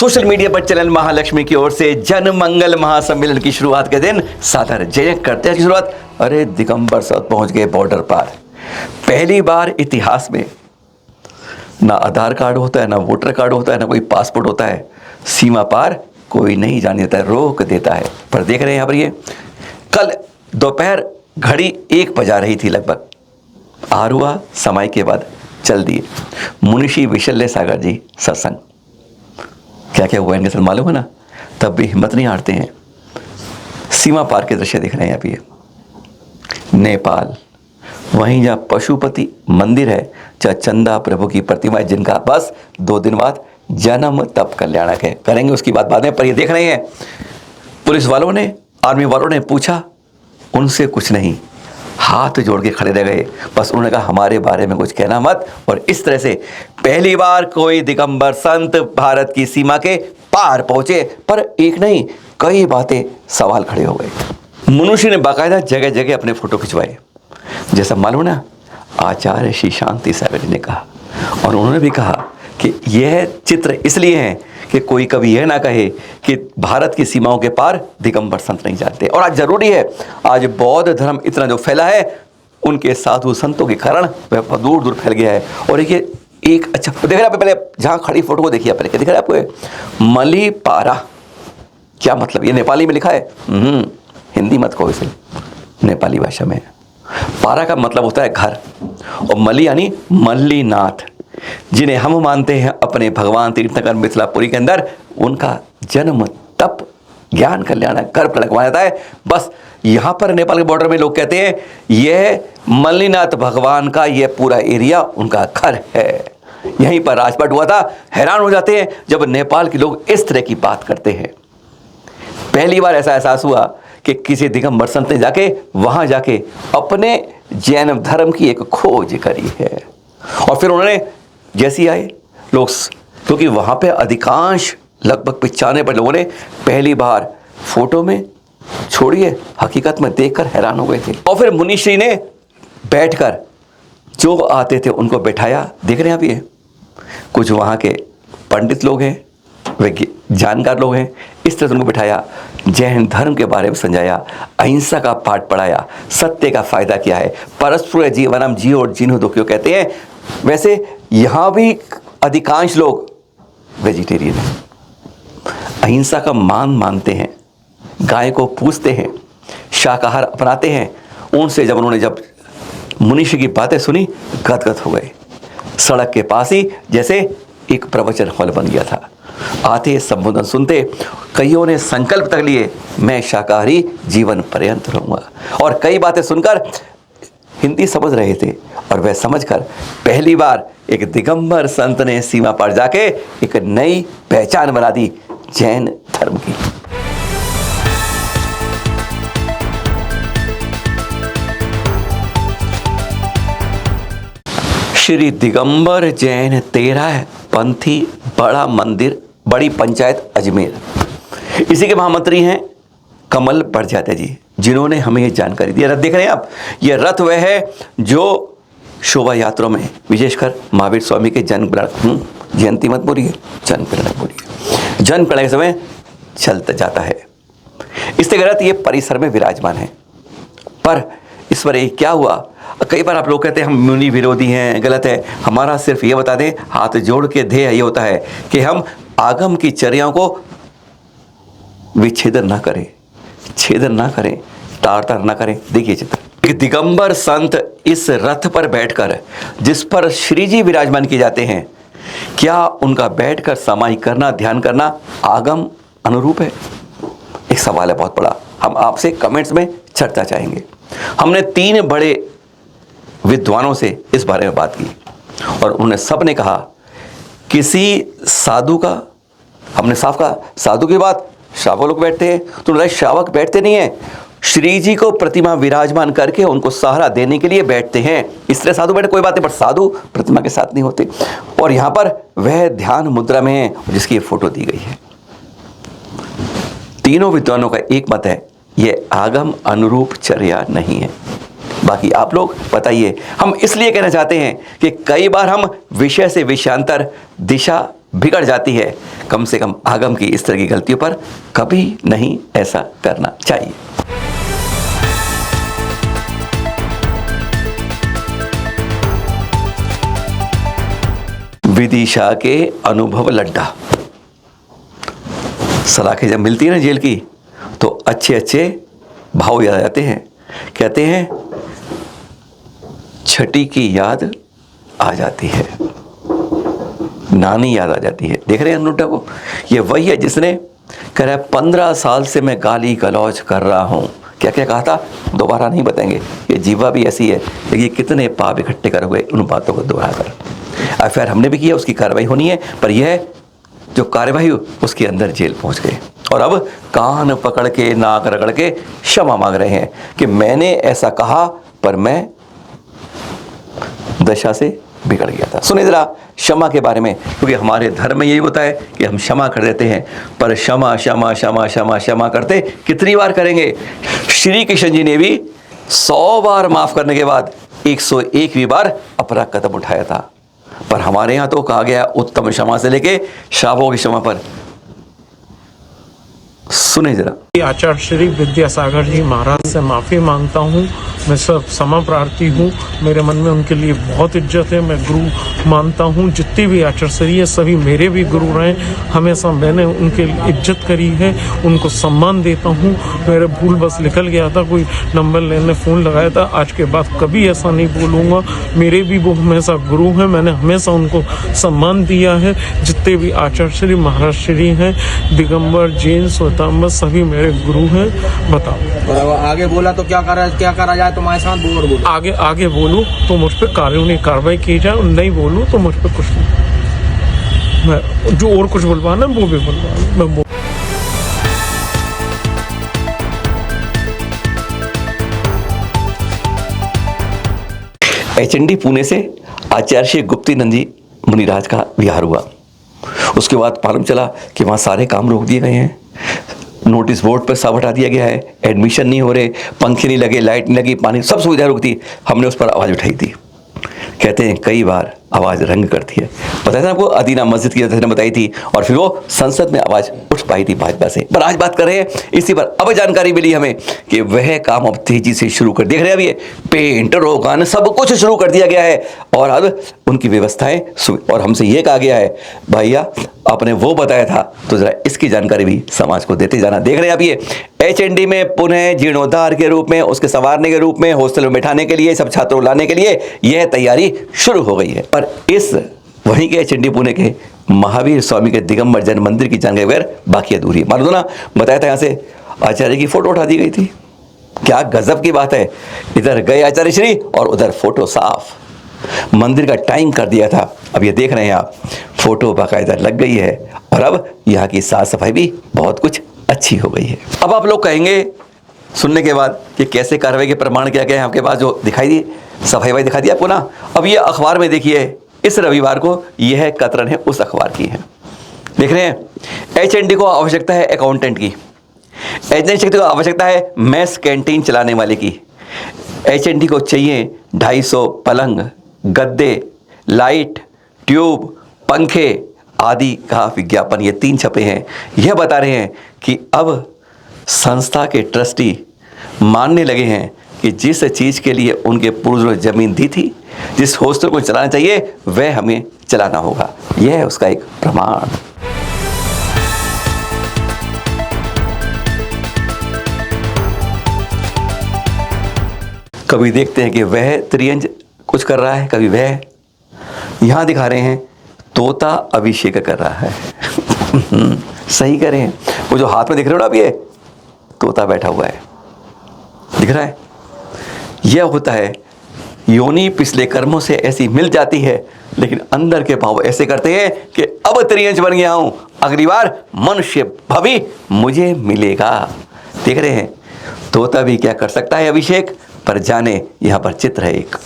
Social media पर channel Mahalakshmi की ओर से जन मंगल महासम्मेलन की शुरुआत के दिन साधारण जय करते हैं। शुरुआत अरे दिगंबर साहब पहुंच गए बॉर्डर पार। पहली बार इतिहास में ना आधार कार्ड होता है, ना वोटर कार्ड होता है, ना कोई पासपोर्ट होता है, सीमा पार कोई नहीं जाने देता है, रोक देता है। पर देख रहे हैं यहाँ पर ये कल दोपहर घड़ी 1 बजा रही थी लगभग, आर हुआ समय के बाद चल दिए मुनिषी विशल्य सागर जी सत्संग। क्या क्या हुआ इनके साथ मालूम है ना, तब भी हिम्मत नहीं हारते हैं। सीमा पार के दृश्य दिख रहे हैं यहाँ पे नेपाल, वहीं जहाँ पशुपति मंदिर है, जहाँ चंदा प्रभु की प्रतिमा है, जिनका बस 2 दिन बाद जन्म तप कल्याणक है। करेंगे उसकी बात बाद में। पर ये देख रहे हैं पुलिस वालों ने, आर्मी वालों ने पूछा, उनसे कुछ नहीं, हाथ जोड़ के खड़े रह गए। बस उन्होंने कहा हमारे बारे में कुछ कहना मत। और इस तरह से पहली बार कोई दिगंबर संत भारत की सीमा के पार पहुंचे। पर एक नहीं, कई बातें सवाल खड़े हो गए। मनुष्य ने बाकायदा जगह जगह अपने फोटो खिंचवाए, जैसा मालूम ना आचार्य श्री शांति सागर जी ने कहा। और उन्होंने भी कहा कि यह चित्र इसलिए है कि कोई कभी यह ना कहे कि भारत की सीमाओं के पार दिगंबर संत नहीं जाते। और आज जरूरी है, आज बौद्ध धर्म इतना जो फैला है, उनके साधु संतों के कारण वह दूर दूर फैल गया है। और ये एक अच्छा देख रहे हैं, पहले जहाँ खड़ी फोटो को देखिए, पहले क्या दिख रहा है आपको, मलीपारा। क्या मतलब, ये नेपाली में लिखा है, हिंदी मत कहो इसे, नेपाली भाषा में। पारा का मतलब होता है घर, और मली यानी मल्लीनाथ, जिन्हें हम मानते हैं अपने भगवान तीर्थंकर मिथिलापुरी के अंदर। उनका जन्म तप ज्ञान कल्याण गर्भ लगवाया जाता है। बस यहाँ पर नेपाल के बॉर्डर में लोग कहते हैं यह मल्लीनाथ भगवान का यह पूरा एरिया उनका घर है, यहीं पर राजपाट हुआ था। हैरान हो जाते हैं जब नेपाल के लोग इस तरह की बात करते हैं। पहली बार ऐसा एहसास हुआ कि किसी दिगंबर संत ने जाके वहां जाके अपने जैन धर्म की एक खोज करी है। और फिर उन्होंने जैसे आए लोग, क्योंकि वहां पे अधिकांश लगभग 95% लोगों ने पहली बार फोटो में, छोड़िए हकीकत में देखकर हैरान हो गए थे। और फिर मुनिश्री ने बैठकर जो आते थे उनको बैठाया। देख रहे हैं आप, ये कुछ वहां के पंडित लोग हैं, वे जानकार लोग हैं, इस तरह से उनको बिठाया, जैन धर्म के बारे में समझाया, अहिंसा का पाठ पढ़ाया, सत्य का फायदा क्या है, परस्पर जीवनम जियो और जिन्हो दुखियो कहते हैं। वैसे यहाँ भी अधिकांश लोग वेजिटेरियन हैं, अहिंसा का मान मानते हैं, गाय को पूजते हैं, शाकाहार अपनाते हैं। उनसे जब उन्होंने मुनिषी की बातें सुनी, गदगद हो गए। सड़क के पास ही जैसे एक प्रवचन हॉल बन गया था। आते संबोधन सुनते, कईयों ने संकल्प तक लिए, मैं शाकाहारी जीवन पर्यंत रहूंगा। और कई बातें सुनकर हिंदी समझ रहे थे, और वह समझकर पहली बार एक दिगंबर संत ने सीमा पार जाके एक नई पहचान बना दी जैन धर्म की। श्री दिगंबर जैन 13 पंथी बड़ा मंदिर, बड़ी पंचायत अजमेर। इसी के महामंत्री हैं कमल बरजात्या जी, जिन्होंने हमें ये जानकारी दी। रथ देख रहे हैं आप, ये रथ वह है जो शोभा यात्राओं में, विशेषकर महावीर स्वामी के जयंती मत बोलिए, जन्म प्रणय बोलिए, जन्म प्रणय के समय चलता जाता है। इससे रथ ये परिसर में विराजमान है। पर इस पर एक क्या हुआ, कई बार आप लोग कहते हैं हम मुनि विरोधी हैं, गलत है। हमारा सिर्फ ये बता दें, हाथ जोड़ के ध्येय ये होता है कि हम आगम की चर्याओं को विच्छेदन ना करें, छेदन ना करें, तार तार ना करें। देखिए चित्र, एक दिगंबर संत इस रथ पर बैठकर, जिस पर श्री जी विराजमान किए जाते हैं, क्या उनका बैठकर समाधि करना, ध्यान करना आगम अनुरूप है? एक सवाल है बहुत बड़ा, हम आपसे कमेंट्स में चर्चा चाहेंगे। हमने 3 बड़े विद्वानों से इस बारे में बात की, और उन्होंने सब ने कहा किसी साधु का, हमने साफ कहा साधु की बात, श्रावक लोग बैठते हैं, तो श्रावक बैठते नहीं है, श्री जी को प्रतिमा विराजमान करके उनको सहारा देने के लिए बैठते हैं। इस तरह साधु बैठे कोई बात नहीं, पर साधु प्रतिमा के साथ नहीं होते। और यहाँ पर वह ध्यान मुद्रा में है जिसकी ये फोटो दी गई है। तीनों विद्वानों का एक मत है, ये आगम अनुरूप चर्या नहीं है। बाकी आप लोग बताइए। हम इसलिए कहना चाहते हैं कि कई बार हम विषय से विषयांतर, दिशा बिगड़ जाती है, कम से कम आगम की इस तरह की गलतियों पर कभी नहीं ऐसा करना चाहिए। विदिशा के अनुभव लड्डा। सलाखें जब मिलती है ना जेल की, तो अच्छे अच्छे भाव याद आ जाते हैं। कहते हैं छठी की याद आ जाती है, नानी याद आ जाती है। देख रहे हैं अनुटा को, ये वही है जिसने कह रहा है 15 साल से मैं गाली गलौज कर रहा हूँ। क्या क्या कहा था दोबारा नहीं बताएंगे, ये जीवा भी ऐसी है, लेकिन कितने पाप इकट्ठे कर हुए उन बातों को दोहरा कर। एफआईआर हमने भी किया, उसकी कार्रवाई होनी है, पर यह जो कार्रवाई हुई उसके अंदर जेल पहुंच गए और अब कान पकड़ के नाक रगड़ के क्षमा मांग रहे हैं कि मैंने ऐसा कहा पर मैं दशा से बिगड़ गया था। सुनिए जरा क्षमा के बारे में, क्योंकि हमारे धर्म में यही होता है कि हम क्षमा कर देते हैं, पर क्षमा क्षमा क्षमा क्षमा क्षमा करते कितनी बार करेंगे। श्री कृष्ण जी ने भी 100 बार माफ करने के बाद 101वीं बार अपना कदम उठाया था, पर हमारे यहाँ तो कहा गया उत्तम क्षमा से लेके शापों की क्षमा पर। सुने जरा। आचार्य श्री विद्यासागर जी महाराज से माफ़ी मांगता हूँ। मैं सब क्षमा प्रार्थी हूँ। मेरे मन में उनके लिए बहुत इज्जत है। मैं गुरु मानता हूँ। जितने भी आचार्य श्री है सभी मेरे भी गुरु रहे। हमेशा मैंने उनके इज्जत करी है, उनको सम्मान देता हूँ। मेरे भूल बस निकल गया था, कोई नंबर लेने फ़ोन लगाया था। आज के बाद कभी ऐसा नहीं बोलूँगा। मेरे भी वो हमेशा गुरु हैं, मैंने हमेशा उनको सम्मान दिया है। जितने भी आचार्य श्री महाराज श्री हैं, दिगंबर जैन श्वेतांबर सभी मेरे गुरु हैं। बताओ और आगे बोला तो क्या करा जाए तुम्हारे साथ? बोलो आगे बोलूँ तो मुझ पर कानूनी कार्रवाई की जाए, और नहीं बोलूँ तो मुझ पर कुछ नहीं। मैं जो और कुछ बुलवाना वो भी बुलवाना। मैं एचएनडी पुणे से आचार्य श्री गुप्तीनंद जी मुनिराज का विहार हुआ। उसके बाद मालूम चला कि वहाँ सारे काम रोक दिए गए हैं, नोटिस बोर्ड पर सब हटा दिया गया है, एडमिशन नहीं हो रहे, पंखे नहीं लगे, लाइट नहीं लगी, पानी, सब सुविधा रुक दी। हमने उस पर आवाज़ उठाई थी। कहते हैं कई बार आवाज़ रंग करती है। बताया था आपको, अदीना मस्जिद की ने बताई थी, और फिर वो संसद में आवाज़ उठ पाई थी भाजपा से। पर आज बात कर रहे हैं इसी पर। अब जानकारी मिली हमें कि वह काम अब तेजी से शुरू कर, देख रहे हैं अब ये पेंट रोगान सब कुछ शुरू कर दिया गया है, और अब उनकी व्यवस्थाएं, और हमसे ये कहा गया है भैया आपने वो बताया था तो जरा इसकी जानकारी भी समाज को देते जाना। देख रहे हैं अब ये एचएनडी में पुनः जीर्णोद्धार के रूप में, उसके संवारने के रूप में, हॉस्टल में बैठाने के लिए, सब छात्रों लाने के लिए यह तैयारी शुरू हो गई है। पर इस वहीं के एचएनडी पुणे के महावीर स्वामी के दिगंबर जैन मंदिर की जानकारी वगैरह बाकी अधूरी। मालूम दो ना, बताया था यहाँ से आचार्य की फोटो उठा दी गई थी। क्या गजब की बात है, इधर गए आचार्य श्री और उधर फोटो साफ। मंदिर का टाइम कर दिया था, अब ये देख रहे हैं आप, फोटो बाकायदा लग गई है, और अब यहाँ की साफ सफाई भी बहुत कुछ अच्छी हो गई है। अब आप लोग कहेंगे सुनने के बाद कि कैसे कार्रवाई के प्रमाण क्या क्या है आपके पास, जो दिखाई दी सफाई वाई दिखा दी आपको ना। अब ये अखबार में देखिए, इस रविवार को यह कतरन है उस अखबार की है। देख रहे हैं एचएनडी को आवश्यकता है अकाउंटेंट की, एचएनडी को आवश्यकता है मेस कैंटीन चलाने वाले की, एचएनडी को चाहिए 250 पलंग, गद्दे, लाइट, ट्यूब, पंखे आदि का विज्ञापन। ये 3 छपे हैं। यह बता रहे हैं कि अब संस्था के ट्रस्टी मानने लगे हैं कि जिस चीज़ के लिए उनके पूर्वजों ने जमीन दी थी, जिस हॉस्टल को चलाना चाहिए, वह हमें चलाना होगा। यह है उसका एक प्रमाण। कभी देखते हैं कि वह त्रियंज कुछ कर रहा है, कभी वह। यहाँ दिखा रहे हैं तोता अभिषेक कर रहा है। सही कह रहे हैं, वो जो हाथ में दिख रहे हो ना, अब ये तोता बैठा हुआ है, दिख रहा है। यह होता है योनि पिछले कर्मों से ऐसी मिल जाती है, लेकिन अंदर के भाव ऐसे करते हैं कि अब त्रियंश बन गया हूं, अगली बार मनुष्य भवि मुझे मिलेगा। देख रहे हैं तोता भी क्या कर सकता है अभिषेक, पर जाने यहां पर चित्र है एक।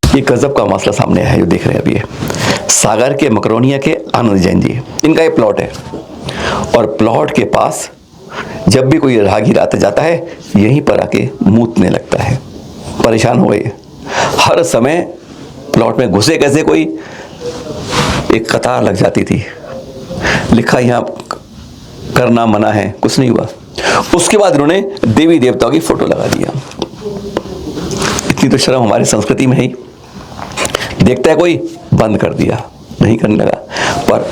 ये गजब का मसला सामने है जो देख रहे हैं अभी। सागर के मकरोनिया के आनंद जैन जी, इनका ये प्लॉट है, और प्लॉट के पास जब भी कोई राहगीर आता जाता है यहीं पर आके मूतने लगता है। परेशान हो गई। हर समय प्लॉट में घुसे कैसे कोई, एक कतार लग जाती थी, लिखा यहाँ करना मना है, कुछ नहीं हुआ। उसके बाद उन्होंने देवी देवताओं की फोटो लगा दिया। इतनी तो शर्म हमारी संस्कृति में ही, देखता है कोई बंद कर दिया, नहीं करने लगा। पर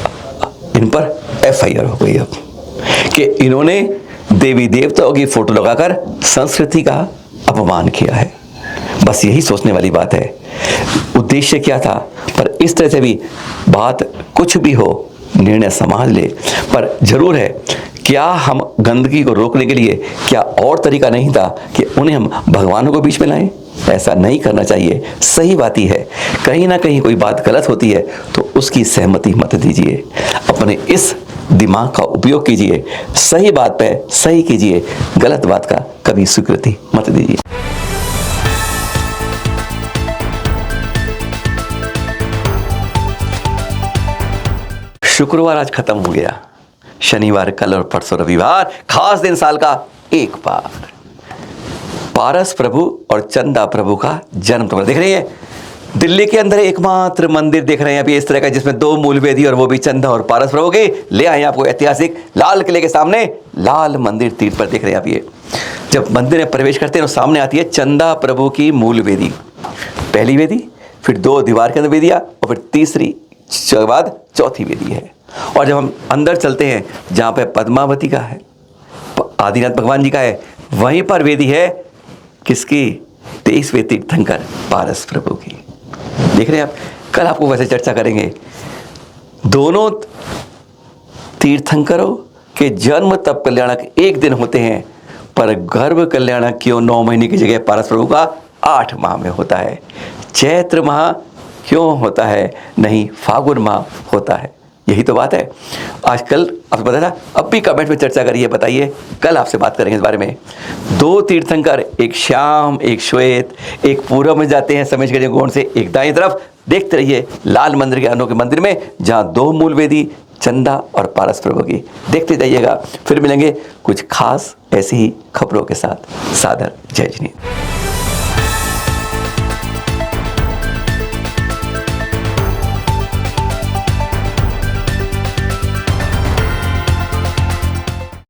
इन पर FIR हो गई अब कि इन्होंने देवी देवताओं की फोटो लगाकर संस्कृति का अपमान किया है। बस यही सोचने वाली बात है, उद्देश्य क्या था। पर इस तरह से भी बात कुछ भी हो, निर्णय समाज ले। पर जरूर है, क्या हम गंदगी को रोकने के लिए क्या और तरीका नहीं था कि उन्हें हम भगवानों को बीच में लाएं? ऐसा नहीं करना चाहिए। सही बात ही है, कहीं ना कहीं कोई बात गलत होती है तो उसकी सहमति मत दीजिए। अपने इस दिमाग का उपयोग कीजिए, सही बात पे सही कीजिए, गलत बात का कभी स्वीकृति मत दीजिए। शुक्रवार आज खत्म हो गया, शनिवार कल और परसों रविवार, खास दिन साल का एक बार। पारस प्रभु और चंदा प्रभु का जन्म तुम्हारा देख रही है। दिल्ली के अंदर एकमात्र मंदिर देख रहे हैं अभी इस तरह का, जिसमें 2 मूल वेदी और वो भी चंदा और पारस प्रभु के। ले आए आपको ऐतिहासिक लाल किले के सामने लाल मंदिर तीर्थ पर देख रहे हैं आप। ये जब मंदिर में प्रवेश करते हैं तो सामने आती है चंदा प्रभु की मूल वेदी, पहली वेदी, फिर 2 दीवार के अंदर वेदियाँ, और फिर तीसरी के बाद चौथी वेदी है। और जब हम अंदर चलते हैं जहाँ पे पद्मावती का है, आदिनाथ भगवान जी का है, वहीं पर वेदी है किसकी? 23वें तीर्थंकर पारस प्रभु की। देख रहे हैं आप। कल आपको वैसे चर्चा करेंगे, दोनों तीर्थंकरों के जन्म तब कल्याणक एक दिन होते हैं, पर गर्भ कल्याणक क्यों 9 महीने की जगह पारस प्रभु का 8 माह में होता है? चैत्र माह क्यों होता है, नहीं फागुन माह होता है? यही तो बात है। आजकल आपको पता था, अब भी कमेंट में चर्चा करिए, बताइए, कल आपसे बात करेंगे इस बारे में। 2 तीर्थंकर, एक श्याम एक श्वेत, एक पूर्व में जाते हैं समेश के कोण से, एक दाएं तरफ। देखते रहिए लाल मंदिर के अनोखे मंदिर में, जहाँ 2 मूल वेदी चंदा और पारस प्रभु की। देखते जाइएगा। फिर मिलेंगे कुछ खास ऐसी ही खबरों के साथ। सादर जय जिनेंद्र।